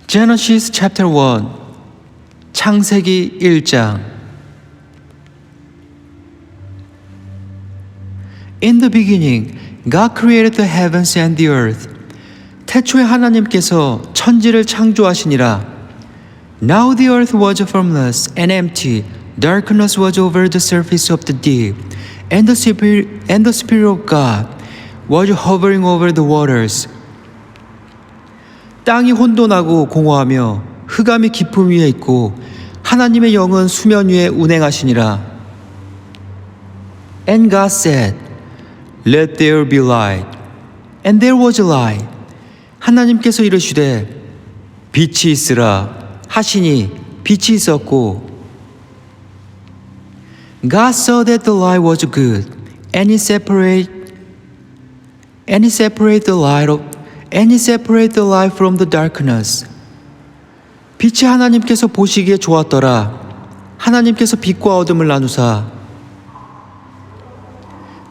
Genesis chapter 1 창세기 1장 In the beginning, God created the heavens and the earth. 태초에 하나님께서 천지를 창조하시니라. Now the earth was formless and empty. Darkness was over the surface of the deep. And the Spirit of God was hovering over the waters. 땅이 혼돈하고 공허하며 흑암이 깊음 위에 있고 하나님의 영은 수면 위에 운행하시니라. And God said, Let there be light. And there was light. 하나님께서 이르시되 빛이 있으라 하시니 빛이 있었고 God saw that the light was good, and He separated the light from the darkness. 빛이 하나님께서 보시기에 좋았더라. 하나님께서 빛과 어둠을 나누사.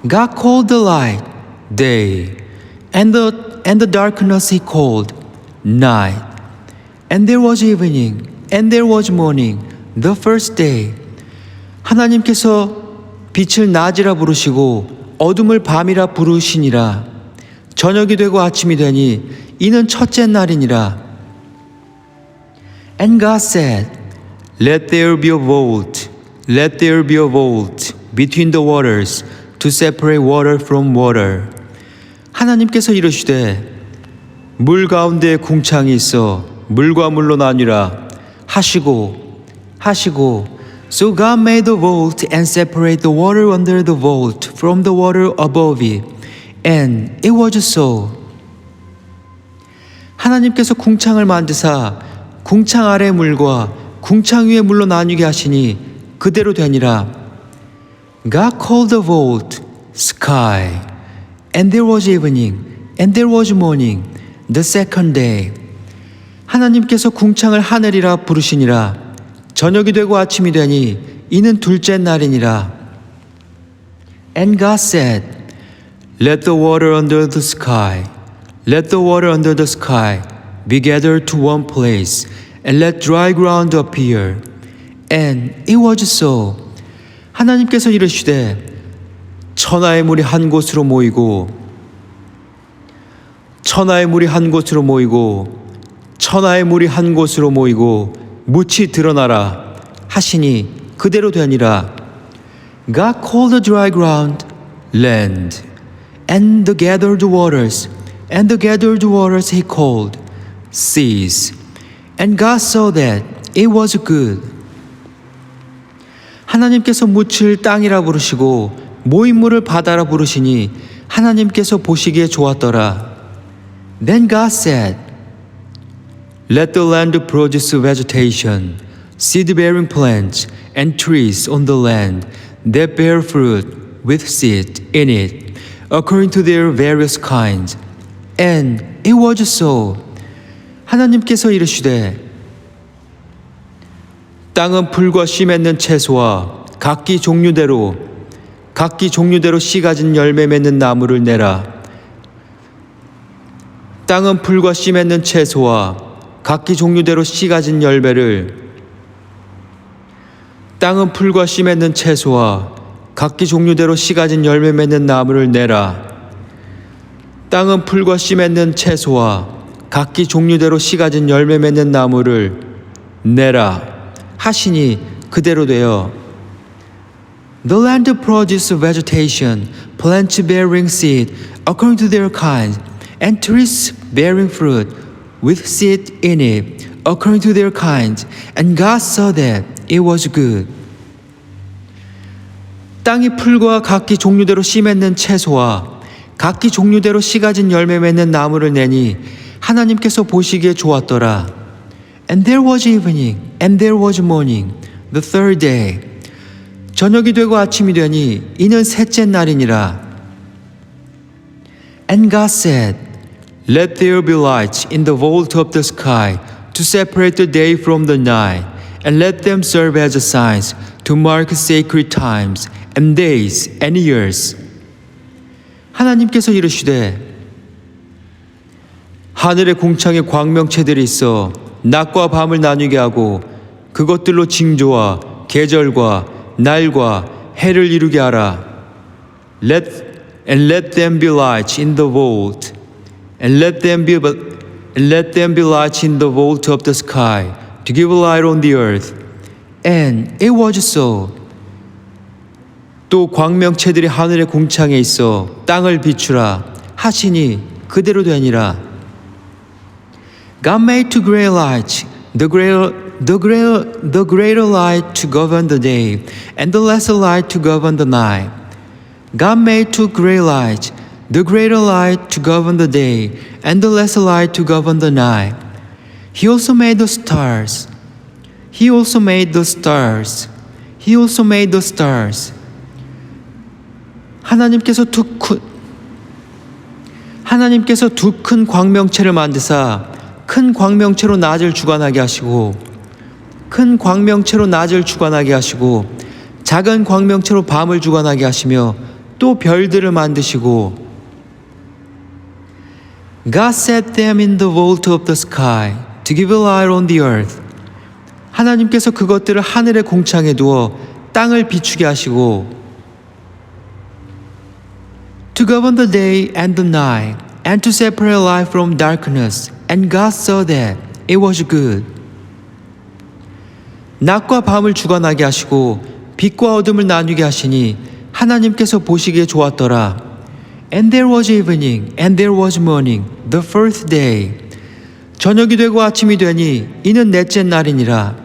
God called the light day, and the darkness He called night. And there was evening, and there was morning, the first day. 하나님께서 빛을 낮이라 부르시고 어둠을 밤이라 부르시니라. 저녁이 되고 아침이 되니 이는 첫째 날이니라. And God said, Let there be a vault, let there be a vault between the waters to separate water from water. 하나님께서 이르시되 물 가운데에 궁창이 있어 물과 물로 나뉘라 하시고 So God made the vault and separated the water under the vault from the water above it. And it was so. 하나님께서 궁창을 만드사 궁창 아래 물과 궁창 위의 물로 나뉘게 하시니 그대로 되니라. God called the vault sky. And there was evening, and there was morning, the second day. 하나님께서 궁창을 하늘이라 부르시니라. 저녁이 되고 아침이 되니 이는 둘째 날이니라. And God said, Let the water under the sky be gathered to one place, and let dry ground appear. And it was so. 하나님께서 이르시되 천하의 물이 한 곳으로 모이고 묻이 드러나라 하시니 그대로 되니라. God called the dry ground land, and the gathered waters He called seas. And God saw that it was good. 하나님께서 묻을 땅이라 부르시고 모인 물을 바다라 부르시니 하나님께서 보시기에 좋았더라. Then God said, Let the land produce vegetation, seed-bearing plants, and trees on the land that bear fruit with seed in it, according to their various kinds. And it was so. 하나님께서 이르시되 땅은 풀과 씨 맺는 채소와 각기 종류대로 씨 가진 열매 맺는 나무를 내라. 땅은 풀과 씨 맺는 채소와 각기 종류대로 씨 가진 열매를 열매 맺는 나무를 내라. 땅은 풀과 씨 맺는 채소와 각기 종류대로 씨 가진 열매 맺는 나무를 내라 하시니 그대로 되어 The land produces vegetation, plants bearing seed according to their kinds, and trees bearing fruit with seed in it according to their kinds. And God saw that it was good. 땅이 풀과 각기 종류대로 씨 맺는 채소와 각기 종류대로 씨 가진 열매 맺는 나무를 내니 하나님께서 보시기에 좋았더라. And there was evening, and there was morning, the third day. 저녁이 되고 아침이 되니 이는 셋째 날이니라. And God said, Let there be lights in the vault of the sky to separate the day from the night, and let them serve as signs to mark sacred times and days and years. 하나님께서 이르시되 하늘의 궁창에 광명체들이 있어 낮과 밤을 나뉘게 하고 그것들로 징조와 계절과 날과 해를 이루게 하라. Let them be lights in the vault, and let them be lights in the vault of the sky, to give light on the earth. And it was so. 또 광명체들이 하늘의 궁창에 있어 땅을 비추라 하시니 그대로 되니라. God made two great lights, the greater light to govern the day, and the lesser light to govern the night. God made two great lights, the greater light to govern the day, and the lesser light to govern the night. He also made the stars. He also made the stars. He also made the stars. 하나님께서 두 큰 광명체를 만드사 큰 광명체로 낮을 주관하게 하시고 작은 광명체로 밤을 주관하게 하시며 또 별들을 만드시고 God set them in the vault of the sky to give light on the earth. 하나님께서 그것들을 하늘의 궁창에 두어 땅을 비추게 하시고 to govern the day and the night and to separate light from darkness. And God saw that it was good. 낮과 밤을 주관하게 하시고 빛과 어둠을 나누게 하시니 하나님께서 보시기에 좋았더라. And there was evening, and there was morning, the first day. 저녁이 되고 아침이 되니 이는 넷째 날이니라.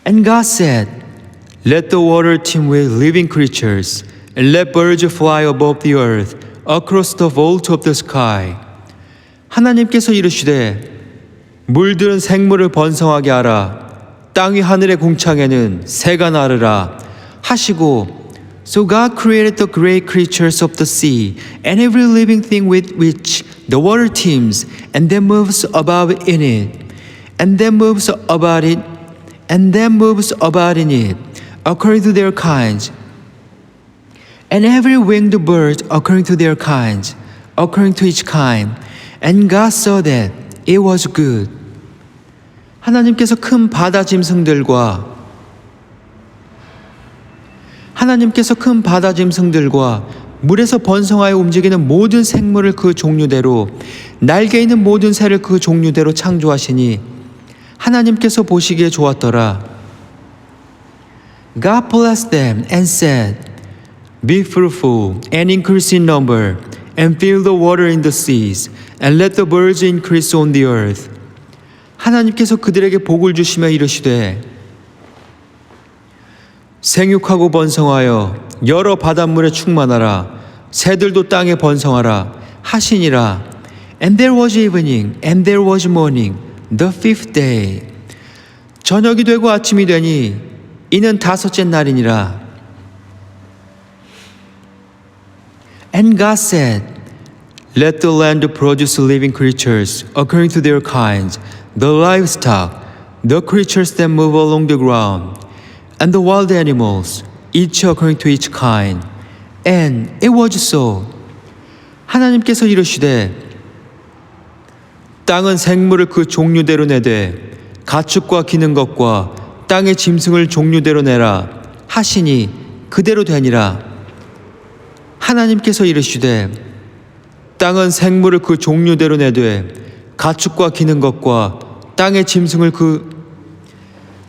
And God said, Let the water teem with living creatures, and let birds fly above the earth, across the vault of the sky. 하나님께서 이르시되 물들은 생물을 번성하게 하라. 땅 위 하늘의 궁창에는 새가 나르라 하시고 So God created the great creatures of the sea and every living thing with which the water teems and that moves about in it and that moves about in it according to their kinds and every winged bird according to their kinds according to each kind and God saw that it was good. 하나님께서 큰 바다 짐승들과 물에서 번성하여 움직이는 모든 생물을 그 종류대로 날개 있는 모든 새를 그 종류대로 창조하시니 하나님께서 보시기에 좋았더라. God blessed them and said, Be fruitful and increase in number and fill the water in the seas and let the birds increase on the earth. 하나님께서 그들에게 복을 주시며 이르시되 생육하고 번성하여 여러 바닷물에 충만하라. 새들도 땅에 번성하라 하시니라. And there was evening and there was morning, the fifth day. 저녁이 되고 아침이 되니 이는 다섯째 날이니라. And God said, Let the land produce living creatures according to their kinds, the livestock, the creatures that move along the ground, and the wild animals, each according to each kind. And it was so. 하나님께서 이르시되 땅은 생물을 그 종류대로 내되 가축과 기는 것과 땅의 짐승을 종류대로 내라 하시니 그대로 되니라. 하나님께서 이르시되 땅은 생물을 그 종류대로 내되 가축과 기는 것과 땅의 짐승을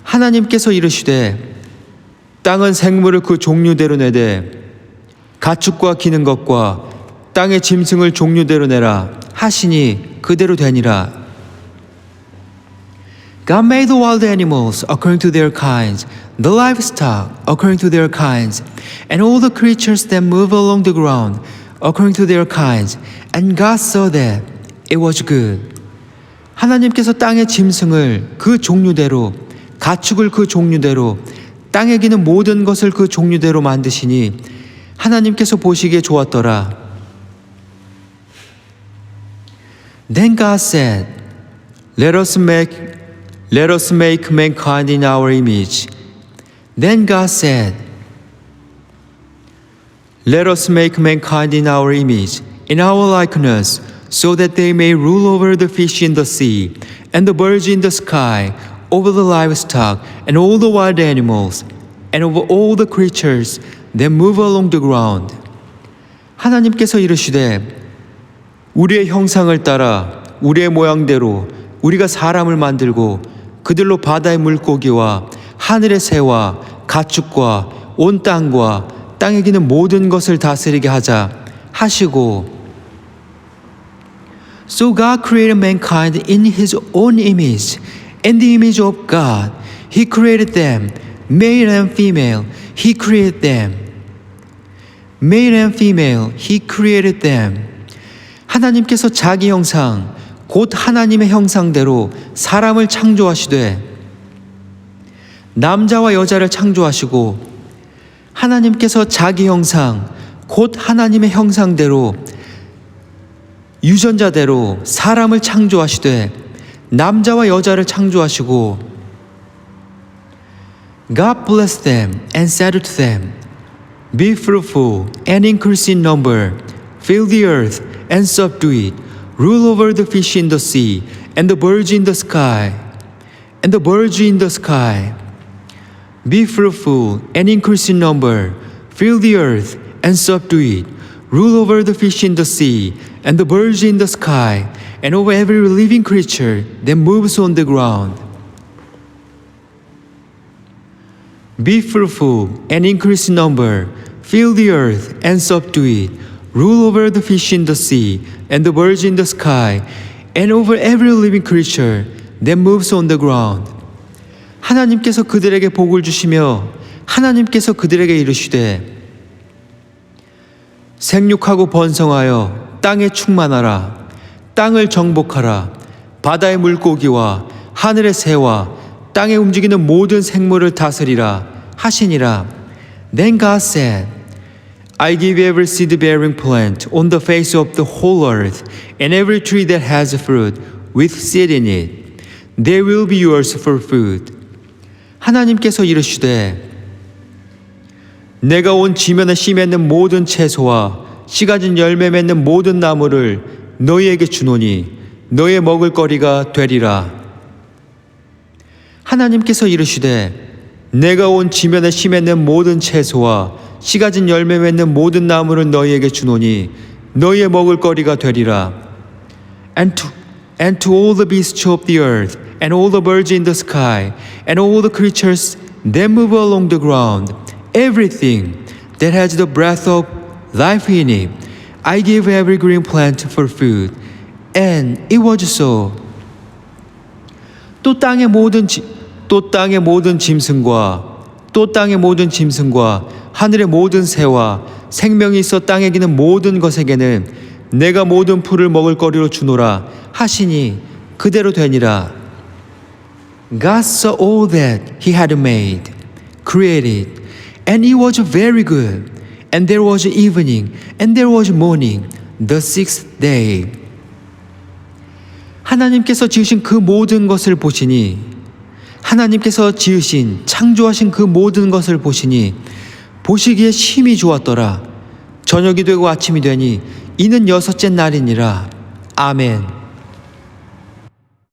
하나님께서 이르시되 땅은 생물을 그 종류대로 내되 가축과 기는 것과 땅의 짐승을 종류대로 내라 하시니 그대로 되니라. God made the wild animals according to their kinds, the livestock according to their kinds, and all the creatures that move along the ground according to their kinds. And God saw that it was good. 하나님께서 땅의 짐승을 그 종류대로, 가축을 그 종류대로, 땅에 기는 모든 것을 그 종류대로 만드시니 하나님께서 보시기에 좋았더라. Then God said, Let us make mankind in our image. Then God said, Let us make mankind in our image, in our likeness, so that they may rule over the fish in the sea, and the birds in the sky, over the livestock, and all the wild animals, and over all the creatures that move along the ground. 하나님께서 이르시되 우리의 형상을 따라 우리의 모양대로 우리가 사람을 만들고 그들로 바다의 물고기와 하늘의 새와 가축과 온 땅과 땅에 기는 모든 것을 다스리게 하자 하시고 So God created mankind in His own image. In the image of God, He created them. Male and female, He created them. Male and female, He created them. 하나님께서 자기 형상, 곧 하나님의 형상대로 사람을 창조하시되 남자와 여자를 창조하시고 하나님께서 자기 형상, 곧 하나님의 형상대로 유전자대로 사람을 창조하시되 남자와 여자를 창조하시고 God blessed them and said to them, Be fruitful and increase in number, fill the earth and subdue it, rule over the fish in the sea and the birds in the sky, and the birds in the sky. Be fruitful and increase in number, fill the earth and subdue it, rule over the fish in the sea and the birds in the sky, and over every living creature that moves on the ground. Be fruitful and increase in number, fill the earth and subdue it, rule over the fish in the sea and the birds in the sky, and over every living creature that moves on the ground. 하나님께서 그들에게 복을 주시며 하나님께서 그들에게 이르시되 생육하고 번성하여 땅에 충만하라. 땅을 정복하라. 바다의 물고기와 하늘의 새와 땅에 움직이는 모든 생물을 다스리라 하시니라. Then God said, I give every seed-bearing plant on the face of the whole earth, and every tree that has fruit with seed in it. They will be yours for food. 하나님께서 이르시되 내가 온 지면에 씨 맺는 모든 채소와 씨 가진 열매 맺는 모든 나무를 너희에게 주노니 너희의 먹을 거리가 되리라. 하나님께서 이르시되 내가 온 지면에 씨 맺는 모든 채소와 씨 가진 열매 맺는 모든 나무를 너희에게 주노니 너희의 먹을 거리가 되리라. And to all the beasts of the earth, and all the birds in the sky, and all the creatures that move along the ground, everything that has the breath of life in it, I give every green plant for food. And it was so. 또 땅의 모든 짐승과 하늘의 모든 새와 생명이 있어 땅에 기는 모든 것에게는 내가 모든 풀을 먹을 거리로 주노라 하시니 그대로 되니라. God saw all that He had made, created, and it was very good. And there was evening, and there was morning, the sixth day. 하나님께서 지으신 그 모든 것을 보시니, 하나님께서 지으신 창조하신 그 모든 것을 보시니 보시기에 심히 좋았더라. 저녁이 되고 아침이 되니 이는 여섯째 날이니라. 아멘.